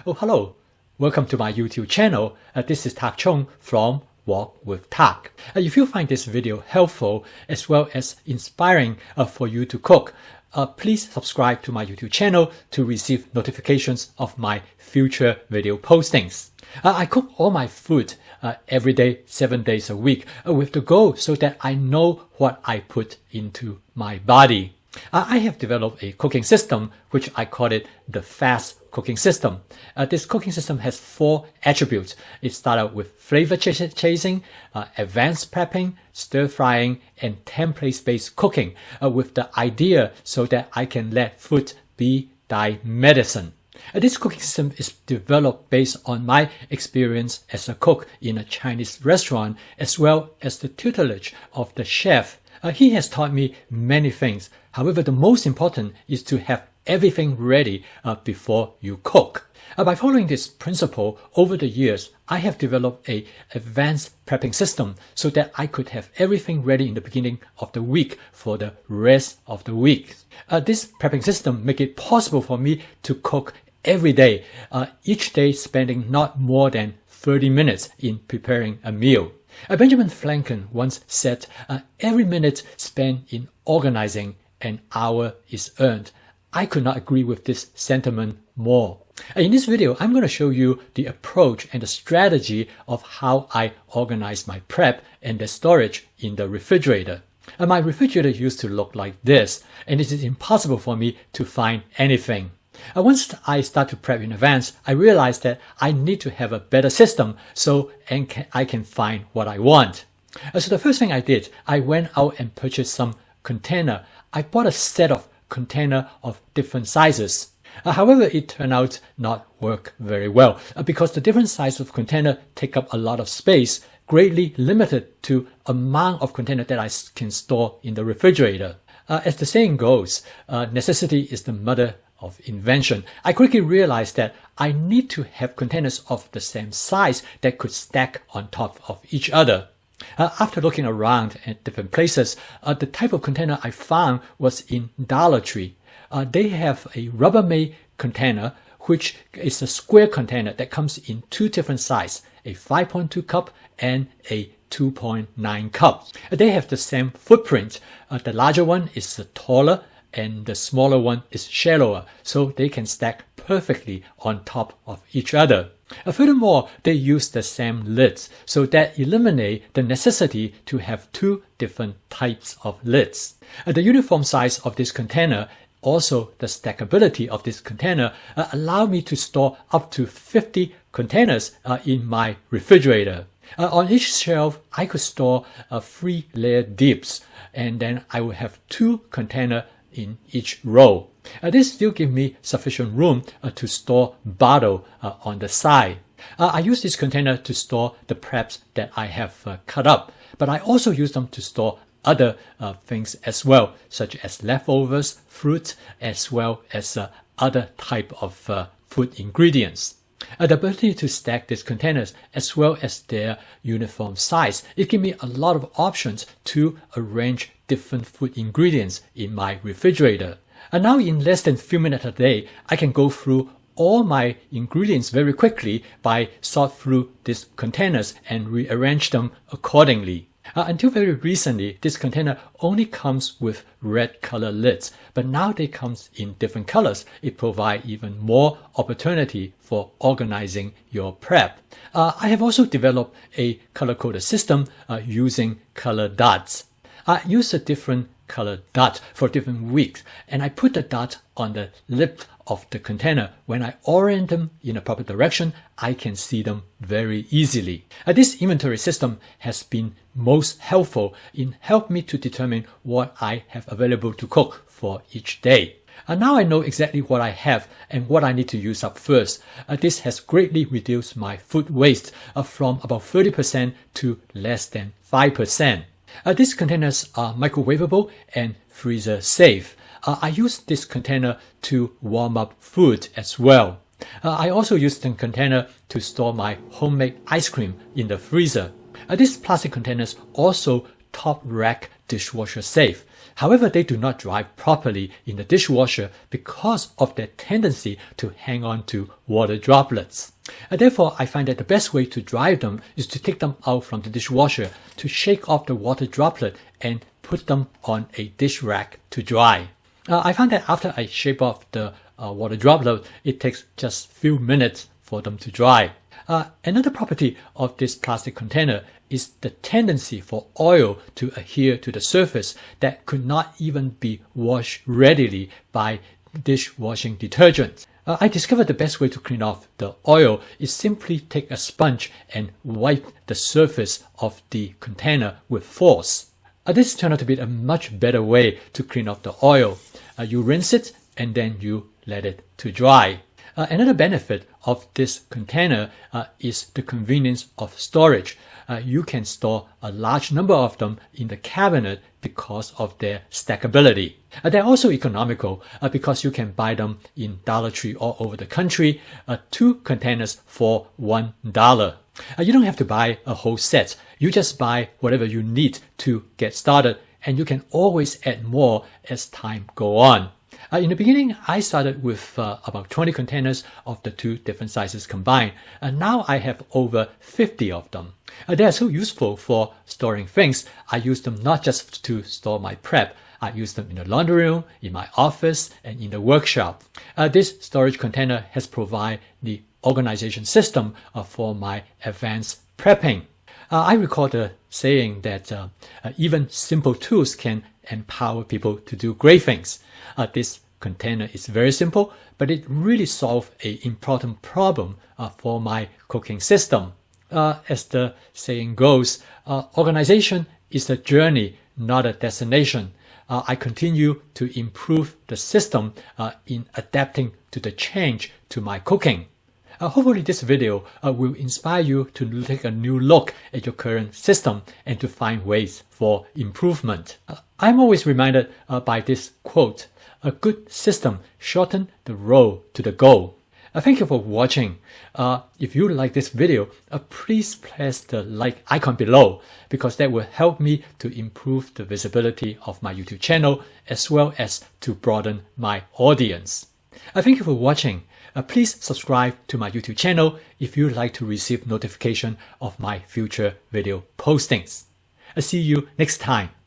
Oh, hello. Welcome to my YouTube channel. This is Tak Chung from Walk with Tak. If you find this video helpful as well as inspiring for you to cook, please subscribe to my YouTube channel to receive notifications of my future video postings. I cook all my food every day, 7 days a week, with the goal so that I know what I put into my body. I have developed a cooking system, which I call it the fast cooking system. This cooking system has 4 attributes. It starts out with flavor chasing, advanced prepping, stir frying, and template-based cooking, with the idea so that I can let food be thy medicine. This cooking system is developed based on my experience as a cook in a Chinese restaurant, as well as the tutelage of the chef. He has taught me many things. However, the most important is to have everything ready before you cook. By following this principle over the years, I have developed an advanced prepping system so that I could have everything ready in the beginning of the week for the rest of the week. This prepping system makes it possible for me to cook every day, each day spending not more than 30 minutes in preparing a meal. Benjamin Franklin once said, every minute spent in organizing, an hour is earned. I could not agree with this sentiment more. In this video, I'm going to show you the approach and the strategy of how I organize my prep and the storage in the refrigerator. My refrigerator used to look like this, and it is impossible for me to find anything. Once I start to prep in advance, I realized that I need to have a better system so I can find what I want. So the first thing I did, I went out and purchased some container. I bought a set of container of different sizes. However, it turned out not work very well because the different sizes of container take up a lot of space, greatly limited to amount of container that I can store in the refrigerator. As the saying goes, necessity is the mother of invention. I quickly realized that I need to have containers of the same size that could stack on top of each other. After looking around at different places, the type of container I found was in Dollar Tree. They have a Rubbermaid container, which is a square container that comes in 2 different sizes, a 5.2 cup and a 2.9 cup. They have the same footprint. The larger one is taller and the smaller one is shallower, so they can stack perfectly on top of each other. Furthermore, they use the same lids, so that eliminate the necessity to have 2 different types of lids. The uniform size of this container, also the stackability of this container, allow me to store up to 50 containers in my refrigerator. On each shelf, I could store 3 layer dips, and then I will have 2 containers in each row. This still gives me sufficient room to store bottle on the side. I use this container to store the preps that I have cut up, but I also use them to store other things as well, such as leftovers, fruit, as well as other type of food ingredients. The ability to stack these containers as well as their uniform size, it gives me a lot of options to arrange different food ingredients in my refrigerator. And now in less than a few minutes a day, I can go through all my ingredients very quickly by sort through these containers and rearrange them accordingly. Until very recently, this container only comes with red color lids, but now they come in different colors. It provides even more opportunity for organizing your prep. I have also developed a color-coded system using color dots. I use a different color dot for different weeks, and I put the dot on the lip of the container. When I orient them in a proper direction, I can see them very easily. This inventory system has been most helpful in helping me to determine what I have available to cook for each day. Now I know exactly what I have and what I need to use up first. This has greatly reduced my food waste from about 30% to less than 5%. These containers are microwavable and freezer safe. I use this container to warm up food as well. I also use the container to store my homemade ice cream in the freezer. These plastic containers also top rack dishwasher safe. However, they do not dry properly in the dishwasher because of their tendency to hang on to water droplets. Therefore, I find that the best way to dry them is to take them out from the dishwasher, to shake off the water droplet and put them on a dish rack to dry. I found that after I shake off the water droplet, it takes just a few minutes for them to dry. Another property of this plastic container is the tendency for oil to adhere to the surface that could not even be washed readily by dishwashing detergent. I discovered the best way to clean off the oil is simply take a sponge and wipe the surface of the container with force. This turned out to be a much better way to clean off the oil. You rinse it and then you let it to dry. Another benefit of this container is the convenience of storage. You can store a large number of them in the cabinet because of their stackability. They're also economical because you can buy them in Dollar Tree all over the country, 2 containers for $1. You don't have to buy a whole set. You just buy whatever you need to get started, and you can always add more as time goes on. In the beginning, I started with about 20 containers of the 2 different sizes combined, and now I have over 50 of them. They are so useful for storing things. I use them not just to store my prep. I use them in the laundry room, in my office, and in the workshop. This storage container has provided the organization system for my advanced prepping. I recall the saying that even simple tools can empower people to do great things. This container is very simple, but it really solves an important problem for my cooking system. As the saying goes, organization is a journey, not a destination. I continue to improve the system in adapting to the change to my cooking. Hopefully this video will inspire you to take a new look at your current system and to find ways for improvement. I'm always reminded by this quote: a good system shortens the road to the goal. Thank you for watching. If you like this video, please press the like icon below because that will help me to improve the visibility of my YouTube channel as well as to broaden my audience. Thank you for watching. Please subscribe to my YouTube channel if you would like to receive notification of my future video postings. I'll see you next time.